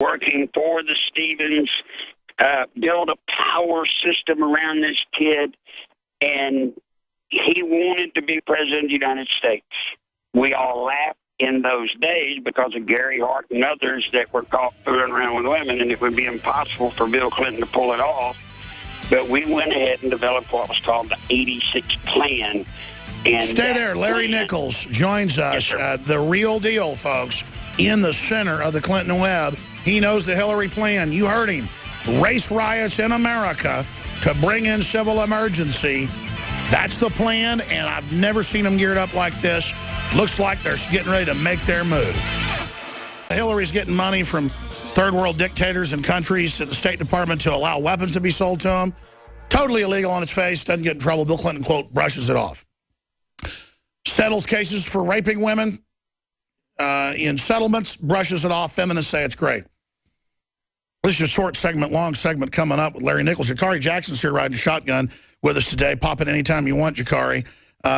working for the Stevens, build a power system around this kid, and he wanted to be president of the United States. We all laughed in those days because of Gary Hart and others that were caught fooling around with women, and it would be impossible for Bill Clinton to pull it off. But we went ahead and developed what was called the 86 Plan. And stay there. Larry Nichols joins us. Yes, the real deal, folks, in the center of the Clinton web. He knows the Hillary plan. You heard him. Race riots in America to bring in civil emergency. That's the plan, and I've never seen them geared up like this. Looks like they're getting ready to make their move. Hillary's getting money from third world dictators and countries at the State Department to allow weapons to be sold to them. Totally illegal on its face. Doesn't get in trouble. Bill Clinton, quote, brushes it off. Settles cases for raping women in settlements, brushes it off. Feminists say it's great. This is a short segment, long segment coming up with Larry Nichols. Jakari Jackson's here riding shotgun with us today. Pop in anytime you want, Jakari,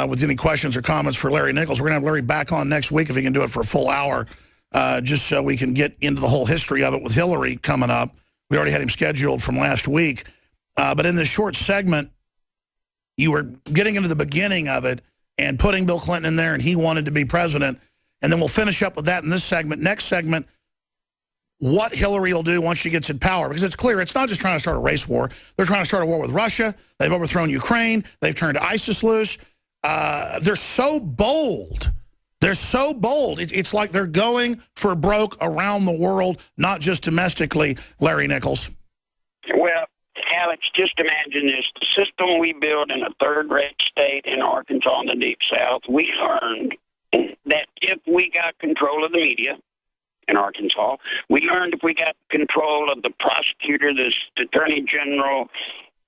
with any questions or comments for Larry Nichols. We're going to have Larry back on next week if he can do it for a full hour, just so we can get into the whole history of it with Hillary coming up. We already had him scheduled from last week. But in this short segment, you were getting into the beginning of it and putting Bill Clinton in there, and he wanted to be president. And then we'll finish up with that in this segment. Next segment, what Hillary will do once she gets in power. Because it's clear, it's not just trying to start a race war. They're trying to start a war with Russia. They've overthrown Ukraine. They've turned ISIS loose. They're so bold. They're so bold. It's like they're going for broke around the world, not just domestically, Larry Nichols. Well, Alex, just imagine this. The system we built in a third-rate state in Arkansas in the Deep South, we learned that if we got control of the media in Arkansas, we learned if we got control of the prosecutor, the attorney general,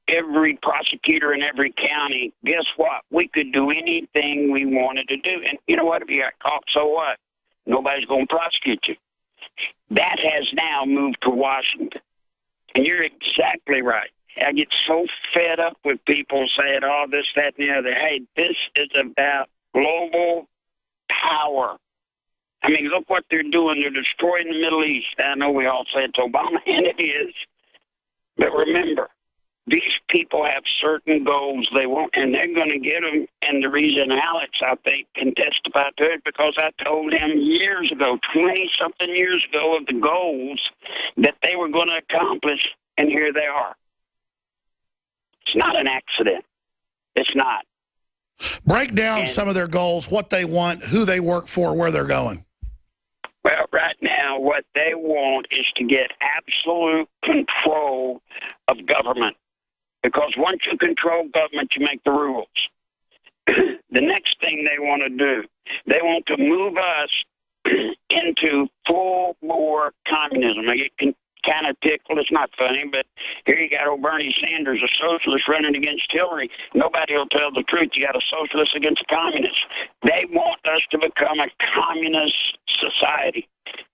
every prosecutor in every county, guess what? We could do anything we wanted to do. And you know what? If you got caught, so what? Nobody's going to prosecute you. That has now moved to Washington. And you're exactly right. I get so fed up with people saying, oh, this, that, and the other. Hey, this is about global power. I mean, look what they're doing. They're destroying the Middle East. I know we all say it's Obama, and it is. But remember, these people have certain goals they want, and they're going to get them. And the reason Alex, I think, can testify to it, because I told him years ago, 20-something years ago, of the goals that they were going to accomplish, and here they are. It's not an accident. It's not. Break down some of their goals, what they want, who they work for, where they're going. Well, right now, what they want is to get absolute control of government. Because once you control government, you make the rules. The next thing they want to do, they want to move us into full-bore communism. It can kind of tickle. It's not funny, but here you got old Bernie Sanders, a socialist, running against Hillary. Nobody will tell the truth. You got a socialist against a communist. They want us to become a communist society.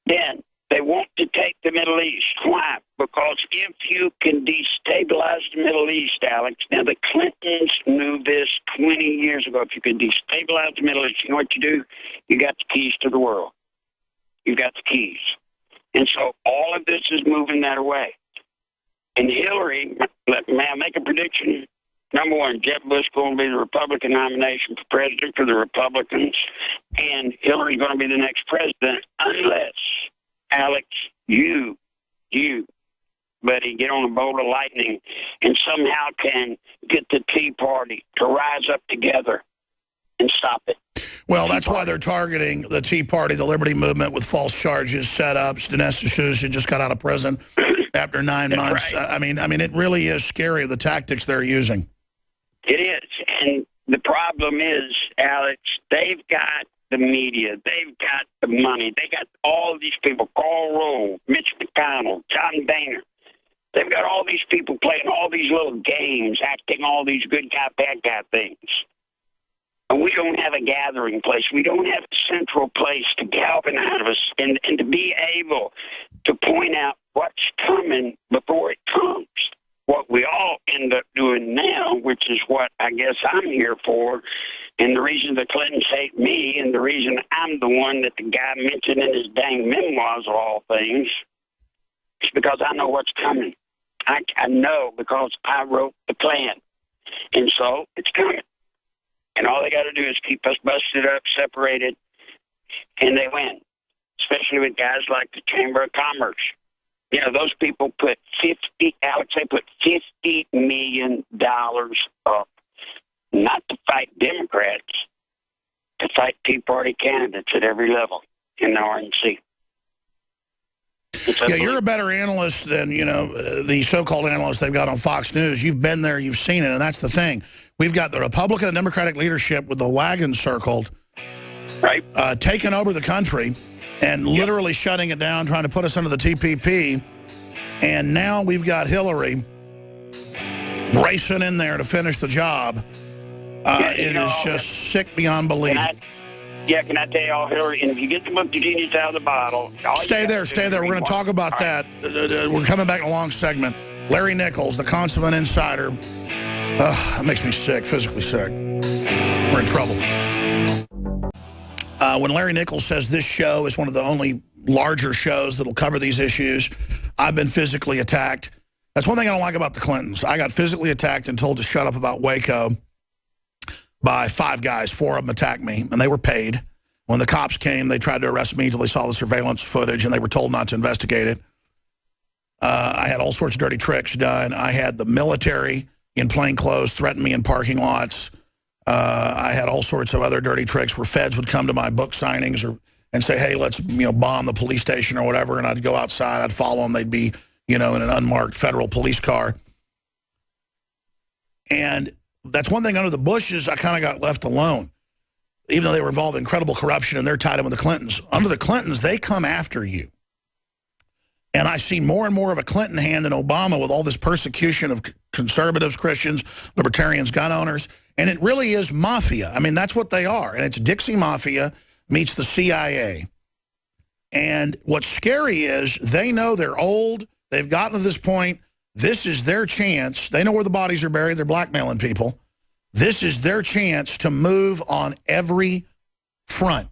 Then they want to take the Middle East. Why? Because if you can destabilize the Middle East, Alex, now the Clintons knew this 20 years ago. If you could destabilize the Middle East, you know what you do? You got the keys to the world. You got the keys. And so all of this is moving that way. And Hillary, may I make a prediction? Number one, Jeb Bush going to be the Republican nomination for president for the Republicans, and Hillary's going to be the next president unless, Alex, you, buddy, get on a bolt of lightning and somehow can get the Tea Party to rise up together and stop it. Well, that's why they're targeting the Tea Party, the Liberty Movement, with false charges, setups. Dinesh D'Souza just got out of prison after 9 months. Right. I mean, it really is scary, the tactics they're using. It is. And the problem is, Alex, they've got the media. They've got the money. They got all these people, Karl Rove, Mitch McConnell, John Boehner. They've got all these people playing all these little games, acting all these good guy, bad guy things. And we don't have a gathering place. We don't have a central place to galvanize us and to be able to point out what's coming before it comes. What we all end up doing now, which is what I guess I'm here for, and the reason the Clintons hate me, and the reason I'm the one that the guy mentioned in his dang memoirs of all things, because I know what's coming. I know because I wrote the plan. And so it's coming. And all they got to do is keep us busted up, separated, and they win, especially with guys like the Chamber of Commerce. You know, those people put Alex, they put $50 million up, not to fight Democrats, to fight Tea Party candidates at every level in the RNC. Yeah, you're a better analyst than, you know, the so-called analysts they've got on Fox News. You've been there, you've seen it, and that's the thing. We've got the Republican and Democratic leadership with the wagon circled, right, taking over the country and literally shutting it down, trying to put us under the TPP. And now we've got Hillary racing in there to finish the job. It is just sick beyond belief. Can I tell you all, Hillary, and if you get the book, the genius out of the bottle. Stay there. We're going to talk about that. We're coming back in a long segment. Larry Nichols, the consummate insider. That makes me sick, physically sick. We're in trouble. When Larry Nichols says this show is one of the only larger shows that will cover these issues, I've been physically attacked. That's one thing I don't like about the Clintons. I got physically attacked and told to shut up about Waco by 5 guys. 4 of them attacked me, and they were paid. When the cops came, they tried to arrest me until they saw the surveillance footage, and they were told not to investigate it. I had all sorts of dirty tricks done. I had the military in plain clothes threaten me in parking lots. I had all sorts of other dirty tricks where feds would come to my book signings and say, hey, let's bomb the police station or whatever, and I'd go outside, I'd follow them, they'd be in an unmarked federal police car. And that's one thing under the Bushes, I kind of got left alone, even though they were involved in incredible corruption and they're tied in with the Clintons. Under the Clintons, they come after you. And I see more and more of a Clinton hand in Obama with all this persecution of conservatives, Christians, libertarians, gun owners. And it really is mafia. I mean, that's what they are. And it's Dixie Mafia meets the CIA. And what's scary is they know they're old. They've gotten to this point. This is their chance. They know where the bodies are buried. They're blackmailing people. This is their chance to move on every front.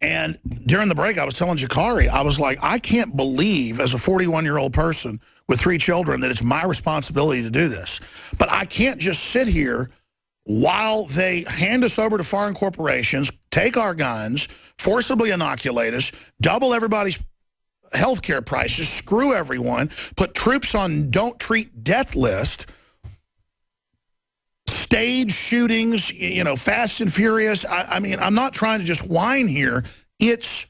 And during the break, I was telling Jakari, I was like, I can't believe as a 41-year-old person with 3 children that it's my responsibility to do this. But I can't just sit here while they hand us over to foreign corporations, take our guns, forcibly inoculate us, double everybody's health care prices, screw everyone, put troops on don't treat death list, stage shootings, Fast and Furious. I mean, I'm not trying to just whine here. It's,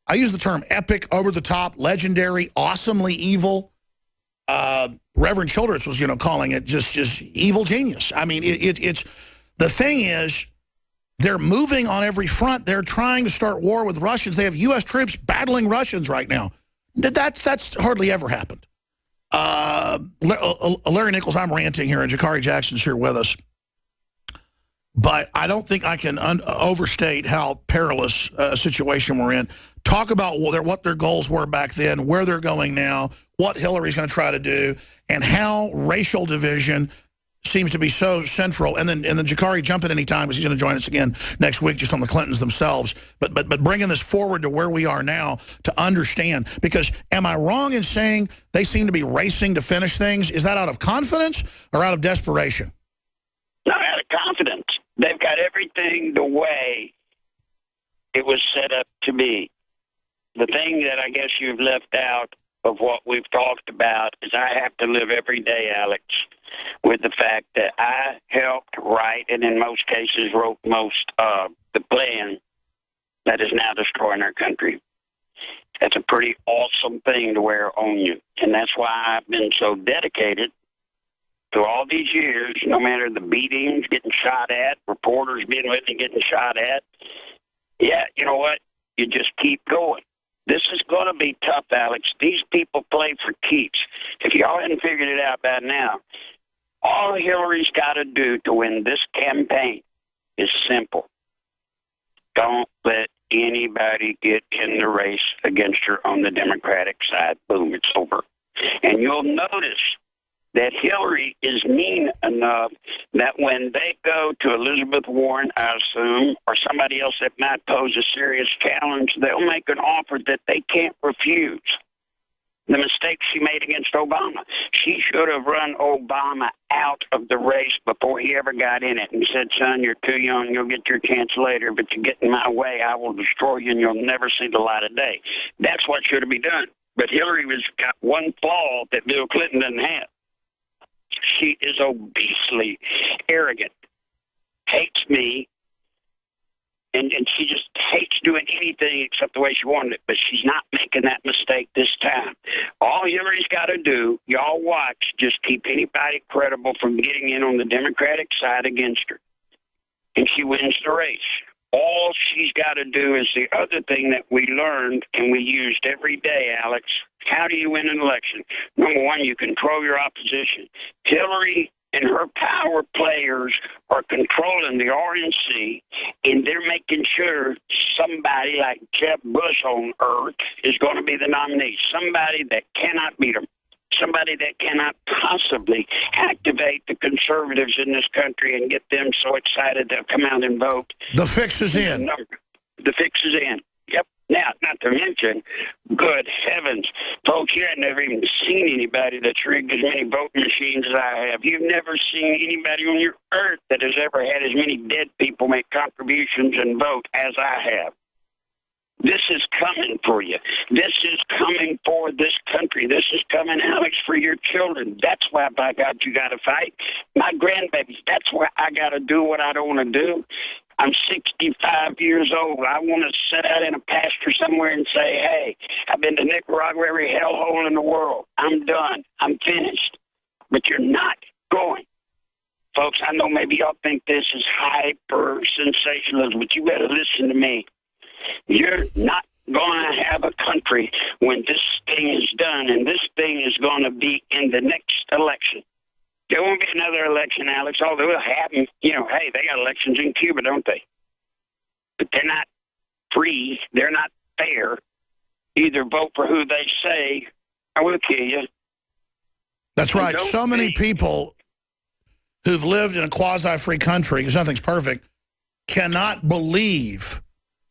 I use the term epic, over-the-top, legendary, awesomely evil. Reverend Childress was, calling it just evil genius. I mean, it's, the thing is, they're moving on every front. They're trying to start war with Russians. They have U.S. troops battling Russians right now. That's hardly ever happened. Larry Nichols, I'm ranting here, and Jakari Jackson's here with us. But I don't think I can overstate how perilous a situation we're in. Talk about what their goals were back then, where they're going now, what Hillary's going to try to do, and how racial division seems to be so central. And then Jakari, jump in any time because he's going to join us again next week just on the Clintons themselves. But bringing this forward to where we are now to understand. Because am I wrong in saying they seem to be racing to finish things? Is that out of confidence or out of desperation? No, out of confidence. They've got everything the way it was set up to be. The thing that I guess you've left out of what we've talked about is I have to live every day, Alex, with the fact that I helped write and in most cases wrote most of the plan that is now destroying our country. That's a pretty awesome thing to wear on you. And that's why I've been so dedicated to all these years, no matter the beatings, getting shot at, reporters being with me getting shot at. Yeah, you know what? You just keep going. This is going to be tough, Alex. These people play for keeps. If y'all hadn't figured it out by now, all Hillary's got to do to win this campaign is simple. Don't let anybody get in the race against her on the Democratic side. Boom, it's over. And you'll notice that Hillary is mean enough that when they go to Elizabeth Warren, I assume, or somebody else that might pose a serious challenge, they'll make an offer that they can't refuse. The mistake she made against Obama. She should have run Obama out of the race before he ever got in it and said, son, you're too young, you'll get your chance later, but you get in my way, I will destroy you and you'll never see the light of day. That's what should have been done. But Hillary was got one flaw that Bill Clinton doesn't have. She is obesely arrogant, hates me, and she just hates doing anything except the way she wanted it. But she's not making that mistake this time. All Hillary's got to do, y'all watch, just keep anybody credible from getting in on the Democratic side against her. And she wins the race. All she's got to do is the other thing that we learned and we used every day, Alex. How do you win an election? Number one, you control your opposition. Hillary and her power players are controlling the RNC, and they're making sure somebody like Jeb Bush on earth is going to be the nominee, somebody that cannot beat them, somebody that cannot possibly activate the conservatives in this country and get them so excited they'll come out and vote. The fix is in. The fix is in. Yep. Now, not to mention, good heavens, folks, you have never even seen anybody that's rigged as many voting machines as I have. You've never seen anybody on your earth that has ever had as many dead people make contributions and vote as I have. This is coming for you. This is coming for this country. This is coming, Alex, for your children. That's why, by God, you got to fight. My grandbabies, that's why I got to do what I don't want to do. I'm 65 years old. I want to sit out in a pasture somewhere and say, hey, I've been to Nicaragua, every hellhole in the world. I'm done. I'm finished. But you're not going. Folks, I know maybe y'all think this is hyper sensationalism, but you better listen to me. You're not going to have a country when this thing is done, and this thing is going to be in the next election. There won't be another election, Alex, although it'll happen. You know, hey, they got elections in Cuba, don't they? But they're not free. They're not fair. Either vote for who they say, or we'll kill you. That's right. So many people who've lived in a quasi-free country, because nothing's perfect, cannot believe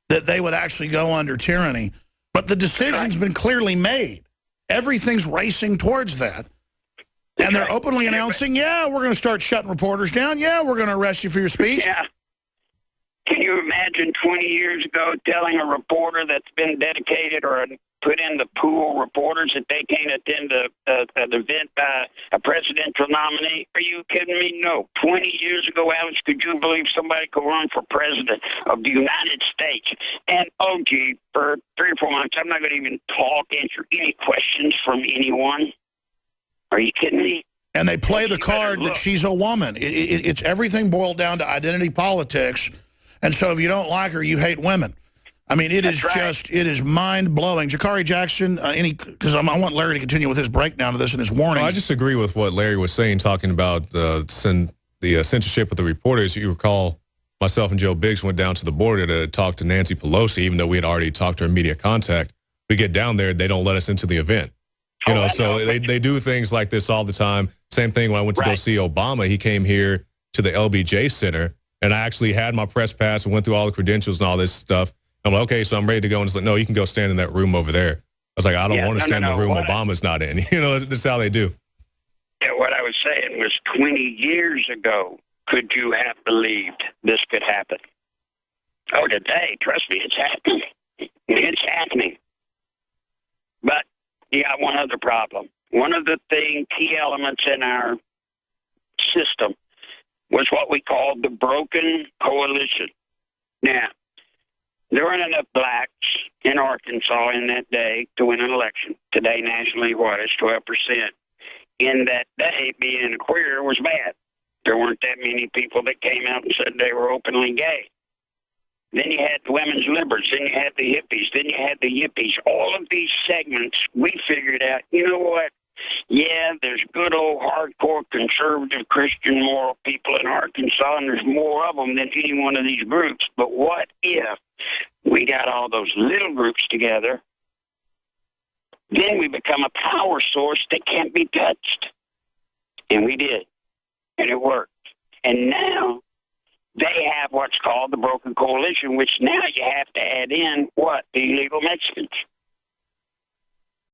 that they would actually go under tyranny. But the decision's been clearly made. Everything's racing towards that. And they're openly announcing, yeah, we're going to start shutting reporters down. Yeah, we're going to arrest you for your speech. Yeah. Can you imagine 20 years ago telling a reporter that's been dedicated or put in the pool reporters that they can't attend an event by a presidential nominee? Are you kidding me? No. 20 years ago, Alex, could you believe somebody could run for president of the United States? And, oh, gee, for 3 or 4 months, I'm not going to even answer any questions from anyone. Are you kidding me? And they play the card that she's a woman. It's everything boiled down to identity politics. And so if you don't like her, you hate women. I mean, it is just, it is mind-blowing. Jakari Jackson, because I want Larry to continue with his breakdown of this and his warnings. Well, I just agree with what Larry was saying, talking about the censorship of the reporters. You recall myself and Joe Biggs went down to the border to talk to Nancy Pelosi, even though we had already talked to her media contact. We get down there, they don't let us into the event. You know, so they do things like this all the time. Same thing when I went to go see Obama. He came here to the LBJ Center, and I actually had my press pass and went through all the credentials and all this stuff. I'm like, okay, so I'm ready to go. And it's like, no, you can go stand in that room over there. I was like, I don't want to stand in the room Obama's not in. You know, that's how they do. Yeah, what I was saying was 20 years ago, could you have believed this could happen? Oh, today, trust me, it's happening. It's happening. But you got one other problem. One of the key elements in our system was what we called the broken coalition. Now, there weren't enough blacks in Arkansas in that day to win an election. Today, nationally, it's 12%. In that day, being a queer was bad. There weren't that many people that came out and said they were openly gay. Then you had the women's liberals, then you had the hippies, then you had the yippies. All of these segments, we figured out, you know what? Yeah, there's good old hardcore conservative Christian moral people in Arkansas, and there's more of them than any one of these groups. But what if we got all those little groups together? Then we become a power source that can't be touched. And we did. And it worked. And now they have what's called the broken coalition, which now you have to add in what? The illegal Mexicans.